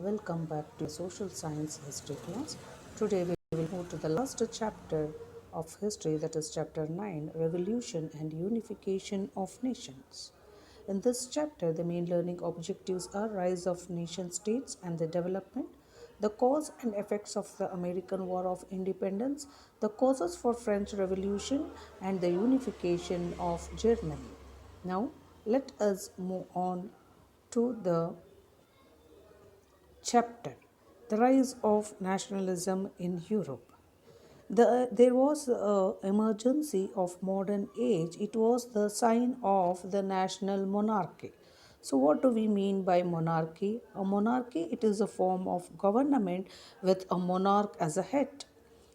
Welcome back to Social Science History class. Today we will move to the last chapter of history, that is chapter 9, Revolution and Unification of Nations. In this chapter, the main learning objectives are rise of nation states and their development, the cause and effects of the American War of Independence, the causes for French Revolution, and the unification of Germany. Now, let us move on to the chapter, The Rise of Nationalism in Europe. There was an emergency of modern age. It was the sign of the national monarchy. So what do we mean by monarchy? A monarchy, it is a form of government with a monarch as a head.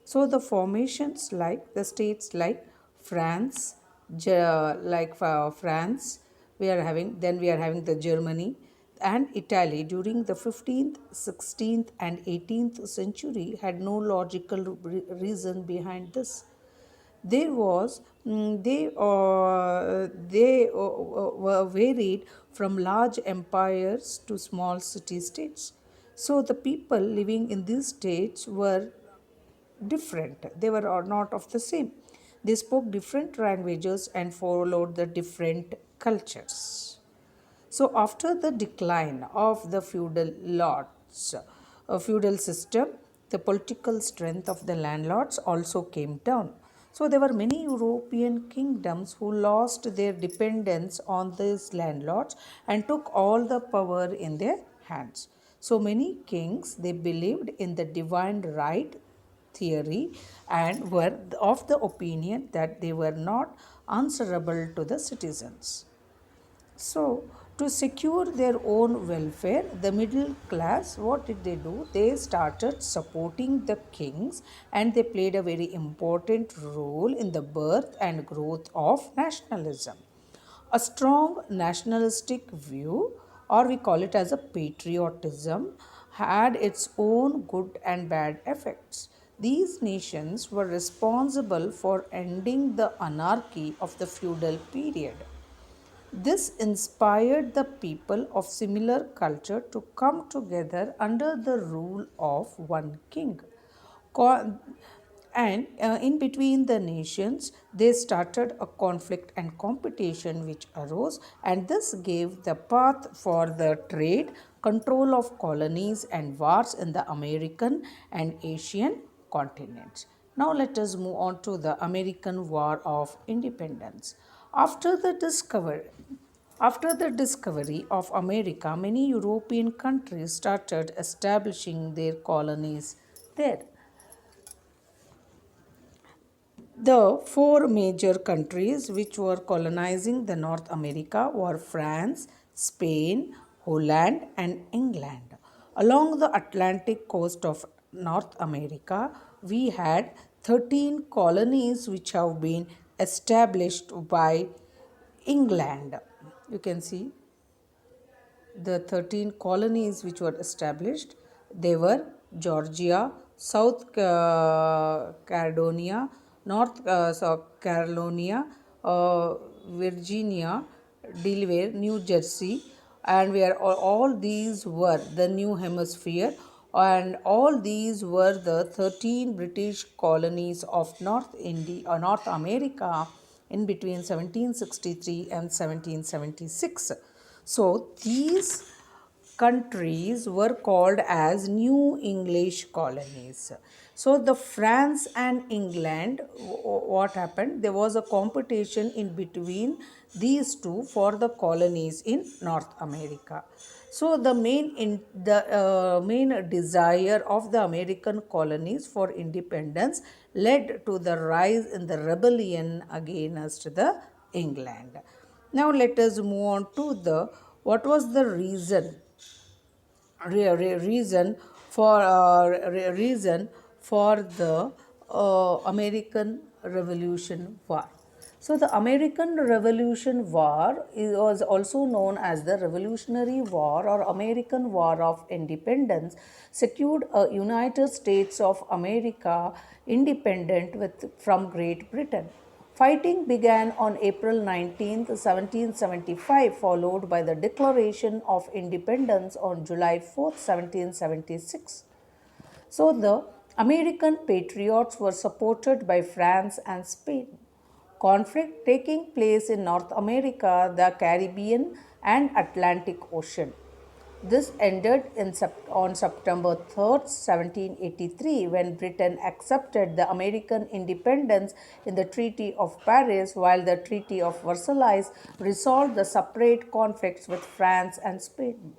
So the formations like the states like France, France, we are having the Germany and Italy during the 15th, 16th and 18th century had no logical reason behind this. There was were varied from large empires to small city states. So the people living in these states were different. They were not of the same. They spoke different languages and followed the different cultures. So, after the decline of the feudal system, the political strength of the landlords also came down. So, there were many European kingdoms who lost their dependence on these landlords and took all the power in their hands. So, many kings they believed in the divine right theory and were of the opinion that they were not answerable to the citizens. So, to secure their own welfare, the middle class, what did they do? They started supporting the kings and they played a very important role in the birth and growth of nationalism. A strong nationalistic view, or we call it as a patriotism, had its own good and bad effects. These nations were responsible for ending the anarchy of the feudal period. This inspired the people of similar culture to come together under the rule of one king. And in between the nations, they started a conflict and competition which arose, and this gave the path for the trade, control of colonies, and wars in the American and Asian continents. Now, let us move on to the American War of Independence. After the discovery of America, many European countries started establishing their colonies there. The four major countries which were colonizing the North America were France, Spain, Holland, and England. Along the Atlantic coast of North America, we had 13 colonies which have been established by England. You can see the 13 colonies which were established. They were Georgia, South Caledonia, North South Carolina, Virginia, Delaware, New Jersey, and where all these were the new hemisphere, and all these were the 13 British colonies of North America in between 1763 and 1776. So these countries were called as New English colonies. So the France and England, what happened? There was a competition in between these two for the colonies in North America. So the main desire of the American colonies for independence led to the rise in the rebellion against the England. Now let us move on to the what was the reason for the American Revolution War. So the American Revolution War was also known as the Revolutionary War or American War of Independence, secured a United States of America independent from Great Britain. Fighting began on April 19, 1775, followed by the Declaration of Independence on July 4, 1776. So the American patriots were supported by France and Spain. Conflict taking place in North America, the Caribbean, and Atlantic Ocean. This ended on September 3rd, 1783, when Britain accepted the American independence in the Treaty of Paris, while the Treaty of Versailles resolved the separate conflicts with France and Spain.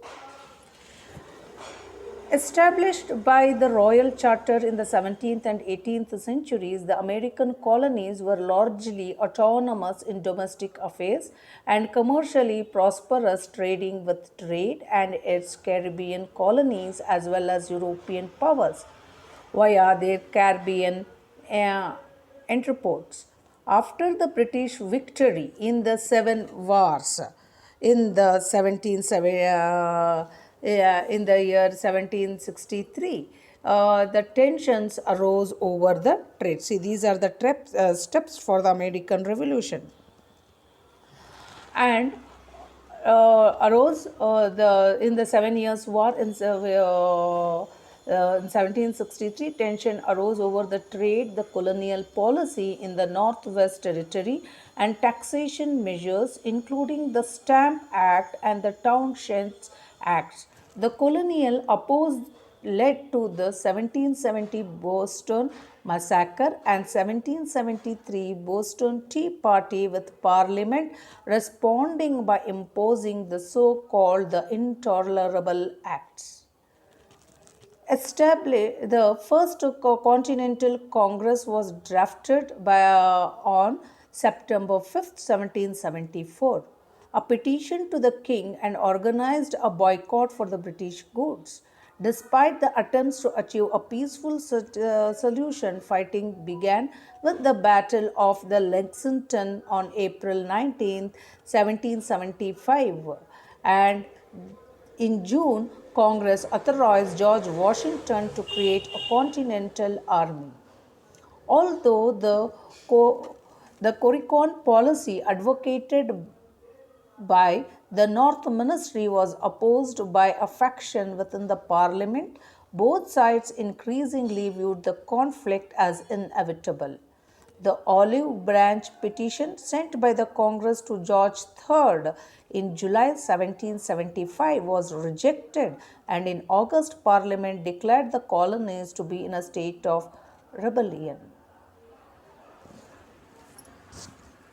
Established by the Royal Charter in the 17th and 18th centuries, the American colonies were largely autonomous in domestic affairs and commercially prosperous, trading with trade and its Caribbean colonies as well as European powers via their Caribbean uh, entrepôts. After the British victory in the Seven Wars in the 1763, the tensions arose over the trade. See, these are the steps for the American Revolution. And arose in the 7 Years' War in 1763. Tension arose over the trade, the colonial policy in the Northwest Territory, and taxation measures, including the Stamp Act and the Townshend Acts. The colonial opposed led to the 1770 Boston Massacre and 1773 Boston Tea Party, with Parliament responding by imposing the so-called the Intolerable Acts. The first Continental Congress was drafted on September 5th, 1774. A petition to the king and organized a boycott for the British goods. Despite the attempts to achieve a peaceful solution, fighting began with the Battle of the Lexington on April 19, 1775, and in June, Congress authorized George Washington to create a continental army. Although the Coricon policy advocated by the North Ministry was opposed by a faction within the Parliament, both sides increasingly viewed the conflict as inevitable. The olive branch petition sent by the Congress to George III in July 1775 was rejected, and in August, Parliament declared the colonies to be in a state of rebellion.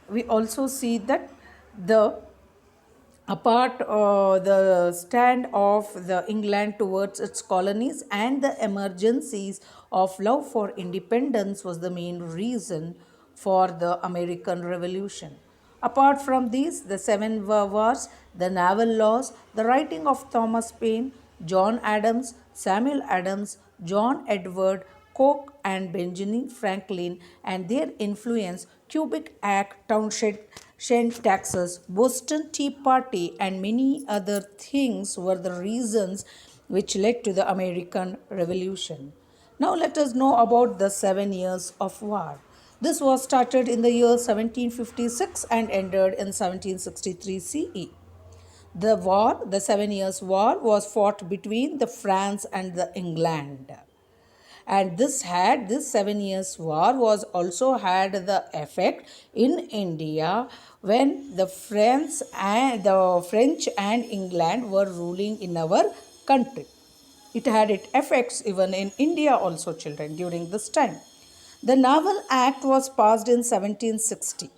We also see that the apart the stand of the England towards its colonies and the emergencies of love for independence was the main reason for the American Revolution. Apart from these, the Seven Wars, the naval laws, the writing of Thomas Paine, John Adams, Samuel Adams, John Edward, Koch and Benjamin Franklin, and their influence, Quebec Act, Townshend taxes, Boston Tea Party, and many other things were the reasons which led to the American Revolution. Now let us know about the 7 Years of War. This was started in the year 1756 and ended in 1763 CE. The 7 Years' War, was fought between the France and the England. And this 7 Years' War was also had the effect in India when the French and England were ruling in our country. It had its effects even in India also, children, during this time. The Naval Act was passed in 1760.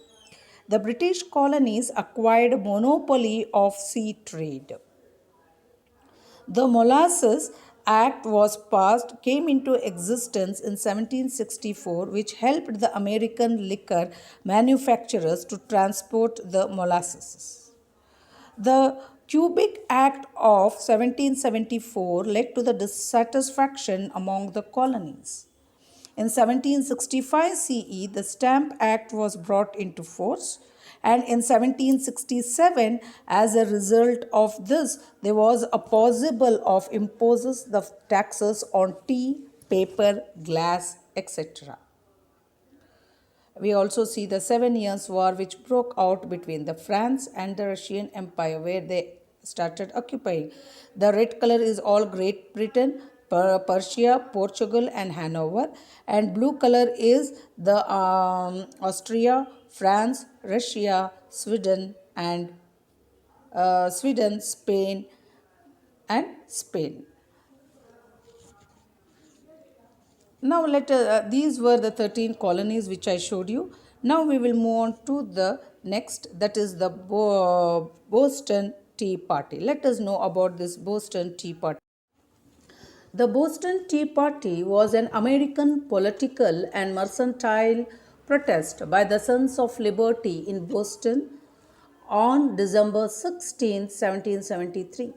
The British colonies acquired monopoly of sea trade. The Molasses Act was passed, came into existence in 1764, which helped the American liquor manufacturers to transport the molasses. The Quebec Act of 1774 led to the dissatisfaction among the colonies. In 1765 CE, the Stamp Act was brought into force, and in 1767, as a result of this, there was a possible of imposes the taxes on tea, paper, glass, etc. We also see the Seven Years' War, which broke out between the France and the Russian Empire, where they started occupying. The red color is all Great Britain, Persia, Portugal, and Hanover, and blue color is the Austria, France, Russia, Sweden, and Sweden, Spain, and Spain. Now, these were the 13 colonies which I showed you. Now, we will move on to the next, that is the Boston Tea Party. Let us know about this Boston Tea Party. The Boston Tea Party was an American political and mercantile protest by the Sons of Liberty in Boston on December 16, 1773.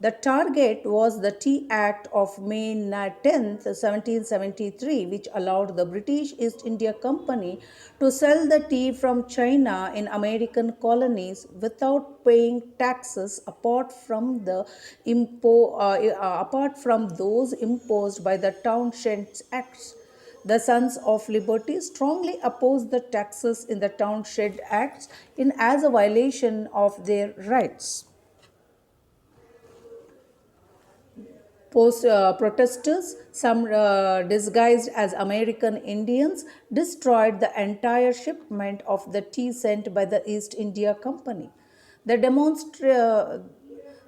The target was the Tea Act of May 10, 1773, which allowed the British East India Company to sell the tea from China in American colonies without paying taxes apart from those imposed by the Townshend Acts. The Sons of Liberty strongly opposed the taxes in the Townshend Acts in as a violation of their rights. Protesters, some disguised as American Indians, destroyed the entire shipment of the tea sent by the East India Company. The,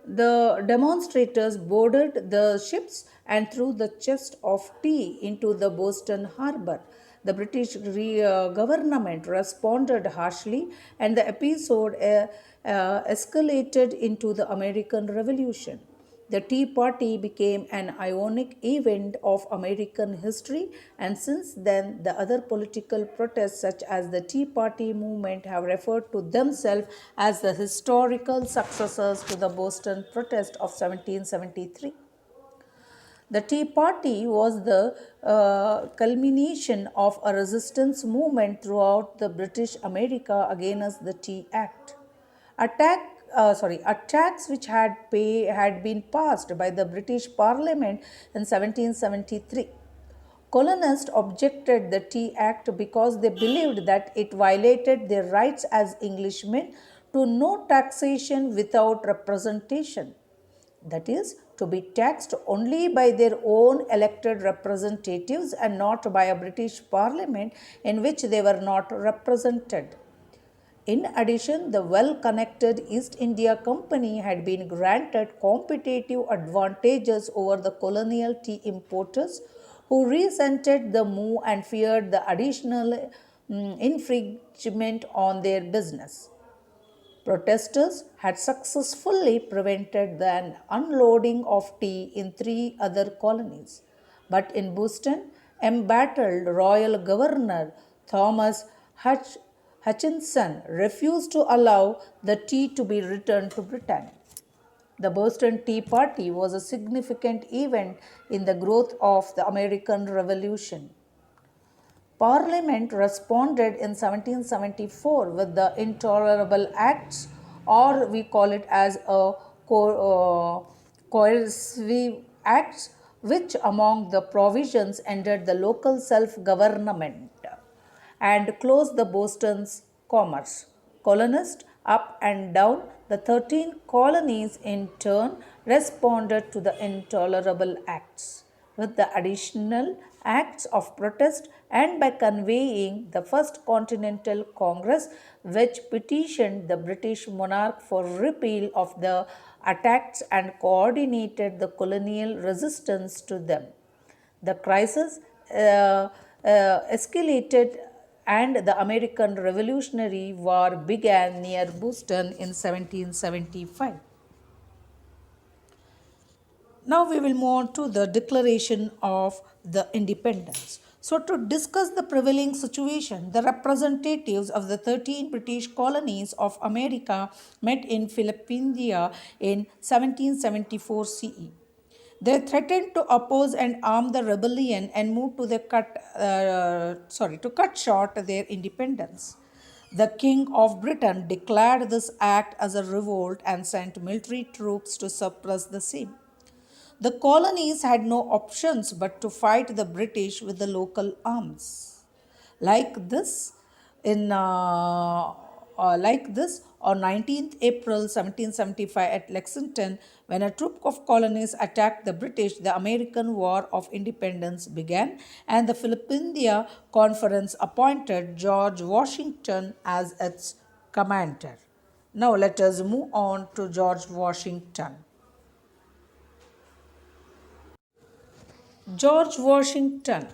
the demonstrators boarded the ships and threw the chest of tea into the Boston harbor. The British government responded harshly, and the episode escalated into the American Revolution. The Tea Party became an iconic event of American history, and since then, the other political protests, such as the Tea Party movement, have referred to themselves as the historical successors to the Boston protest of 1773. The Tea Party was the culmination of a resistance movement throughout the British America against the Tea Act. Attacks which had been passed by the British Parliament in 1773. Colonists objected the Tea Act because they believed that it violated their rights as Englishmen to no taxation without representation, that is, to be taxed only by their own elected representatives and not by a British Parliament in which they were not represented. In addition, the well connected East India Company had been granted competitive advantages over the colonial tea importers who resented the move and feared the additional infringement on their business. Protesters had successfully prevented the unloading of tea in three other colonies. But in Boston, embattled royal governor Thomas Hutchinson refused to allow the tea to be returned to Britain. The Boston Tea Party was a significant event in the growth of the American Revolution. Parliament responded in 1774 with the Intolerable Acts, or we call it as a coercive acts, which among the provisions ended the local self-government and closed the Boston's commerce. Colonists up and down the 13 colonies in turn responded to the Intolerable Acts with the additional acts of protest and by conveying the First Continental Congress, which petitioned the British monarch for repeal of the attacks and coordinated the colonial resistance to them. The crisis escalated and the American Revolutionary War began near Boston in 1775. Now we will move on to the Declaration of the Independence. So, to discuss the prevailing situation, the representatives of the 13 British colonies of America met in Philadelphia in 1774 CE. They threatened to oppose and arm the rebellion and move to cut short their independence. The King of Britain declared this act as a revolt and sent military troops to suppress the same. The colonies had no options but to fight the British with the local arms. Like this, in like this on 19th April 1775 at Lexington, when a troop of colonies attacked the British, the American War of Independence began, and the Philadelphia Conference appointed George Washington as its commander. Now let us move on to George Washington. George Washington,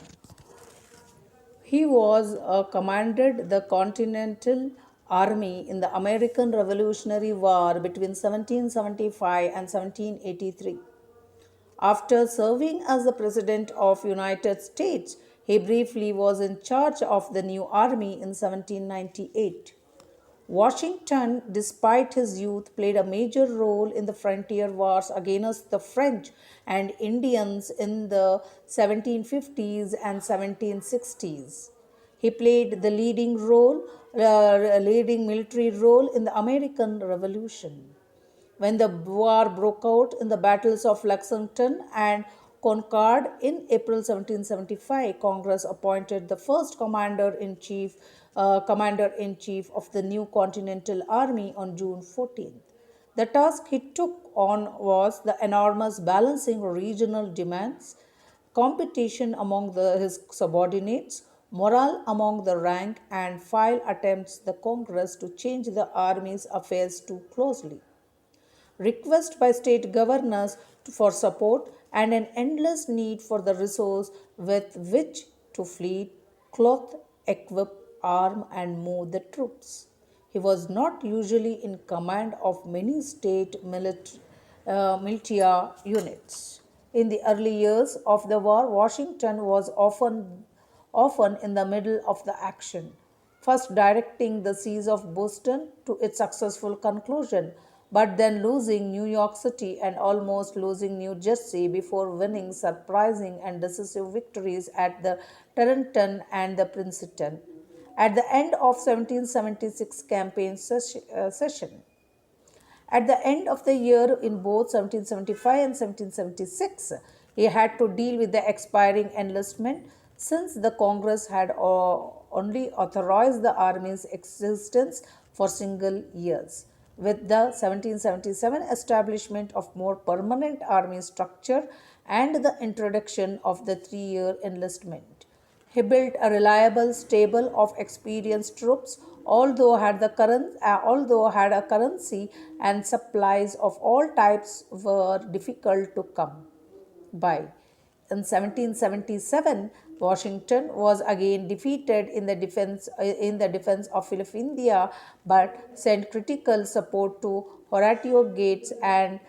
he was commanded the Continental Army in the American Revolutionary War between 1775 and 1783. After serving as the President of United States, he briefly was in charge of the new army in 1798. Washington, despite his youth, played a major role in the frontier wars against the French and Indians in the 1750s and 1760s. He played the leading military role in the American Revolution. When the war broke out in the battles of Lexington and Concord in April 1775, Congress appointed the first commander in chief of the new Continental Army on June 14th. The task he took on was the enormous balancing regional demands, competition among his subordinates, morale among the rank and file attempts the Congress to change the Army's affairs too closely, request by state governors for support, and an endless need for the resource with which to fleet, clothe, equip, arm, and move the troops. He was not usually in command of many state militia units. In the early years of the war, Washington was often in the middle of the action, first directing the siege of Boston to its successful conclusion, but then losing New York City and almost losing New Jersey before winning surprising and decisive victories at the Trenton and the Princeton at the end of 1776 campaign session. At the end of the year in both 1775 and 1776, he had to deal with the expiring enlistment since the Congress had only authorized the Army's existence for single years. With the 1777 establishment of more permanent Army structure and the introduction of the 3-year enlistment, he built a reliable stable of experienced troops, although had a currency and supplies of all types were difficult to come by. In 1777, Washington was again defeated in the defense of Philadelphia, but sent critical support to Horatio Gates, and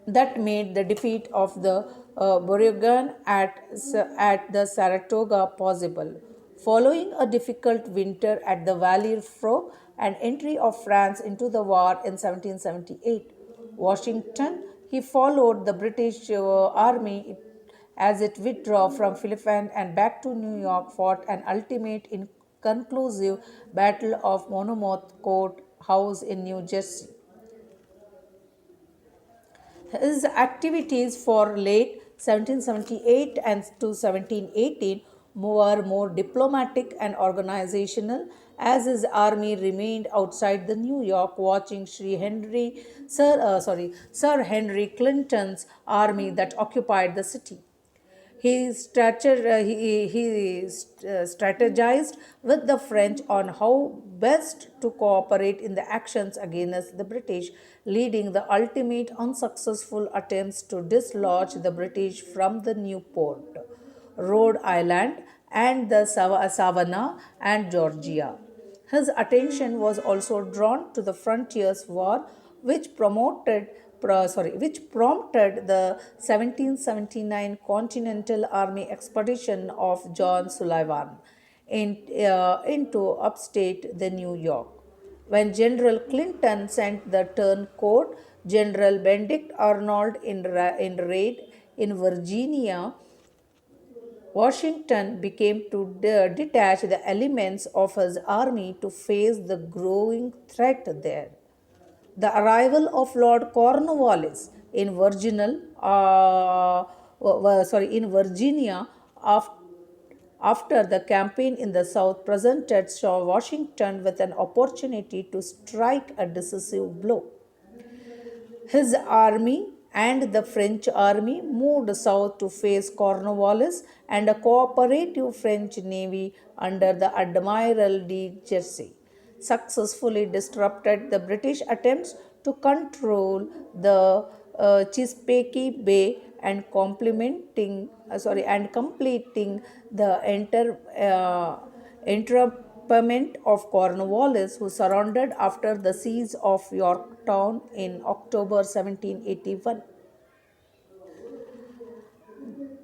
that made the defeat of the Beauregard at the Saratoga possible. Following a difficult winter at the Valley Fro and entry of France into the war in 1778, Washington he followed the British army as it withdrew from Philadelphia and back to New York, fought an ultimate inconclusive battle of Monmouth Court House in New Jersey. His activities for late 1778 and to 1718 were more diplomatic and organizational, as his army remained outside the New York, watching Sir Henry Clinton's army that occupied the city. He strategized with the French on how best to cooperate in the actions against the British, leading the ultimate unsuccessful attempts to dislodge the British from the Newport, Rhode Island, and the Savannah and Georgia. His attention was also drawn to the frontiers war, which prompted the 1779 Continental Army expedition of John Sullivan into upstate the New York. When General Clinton sent the turncoat General Benedict Arnold in raid in Virginia, Washington became to detach the elements of his army to face the growing threat there. The arrival of Lord Cornwallis in Virginia after the campaign in the South presented Washington with an opportunity to strike a decisive blow. His army and the French army moved south to face Cornwallis and a cooperative French navy under the Admiral de Jersey successfully disrupted the British attempts to control the Chesapeake Bay and completing the entrapment of Cornwallis, who surrendered after the siege of Yorktown in October 1781.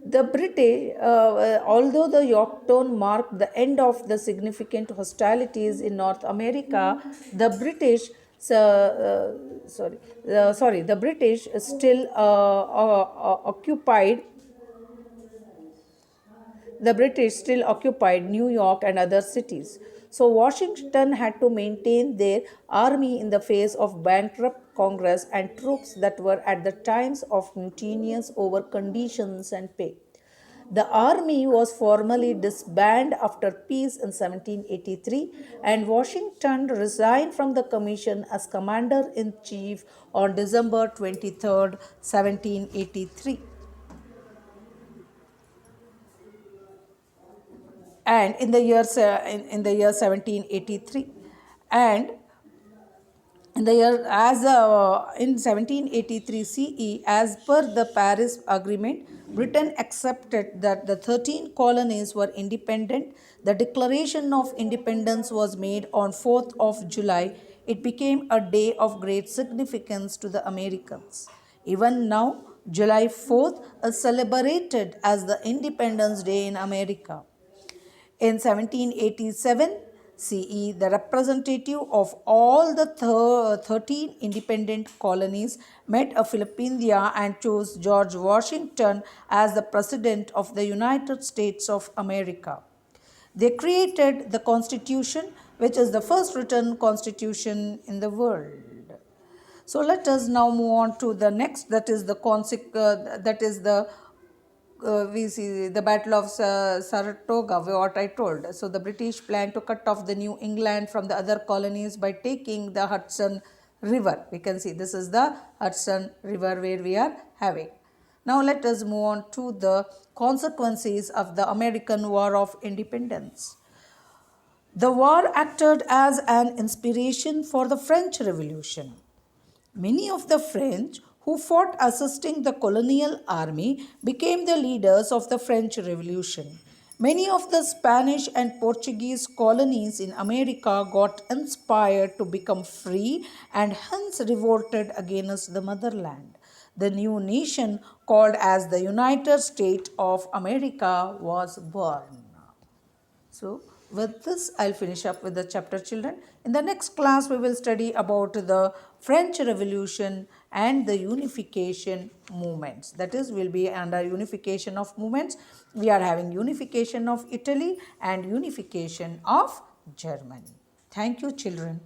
The British, although the Yorktown marked the end of the significant hostilities in North America, the British, the British still occupied the British still occupied New York and other cities. So Washington had to maintain their army in the face of bankrupt Congress and troops that were at the times of mutinous over conditions and pay. The army was formally disbanded after peace in 1783, and Washington resigned from the commission as commander in chief on December 23, 1783. And in the year 1783, and in the year as in 1783 CE, as per the Paris Agreement, Britain accepted that the 13 colonies were independent. The Declaration of Independence was made on 4th of July. It became a day of great significance to the Americans. Even now, July 4th is celebrated as the Independence Day in America. In 1787 CE, the representative of all the 13 independent colonies met at Philadelphia and chose George Washington as the President of the United States of America. They created the Constitution, which is the first written constitution in the world. So let us now move on to the next, that is the we see the Battle of Saratoga, what I told. So the British planned to cut off the New England from the other colonies by taking the Hudson River. We can see this is the Hudson River where we are having. Now let us move on to the consequences of the American War of Independence. The war acted as an inspiration for the French Revolution. Many of the French who fought assisting the colonial army became the leaders of the French Revolution. Many of the Spanish and Portuguese colonies in America got inspired to become free and hence revolted against the motherland. The new nation, called as the United States of America, was born. So, with this, I'll finish up with the chapter, children. In the next class, we will study about the French Revolution and the unification movements. That is, we'll be under unification of movements. We are having unification of Italy and unification of Germany. Thank you, children.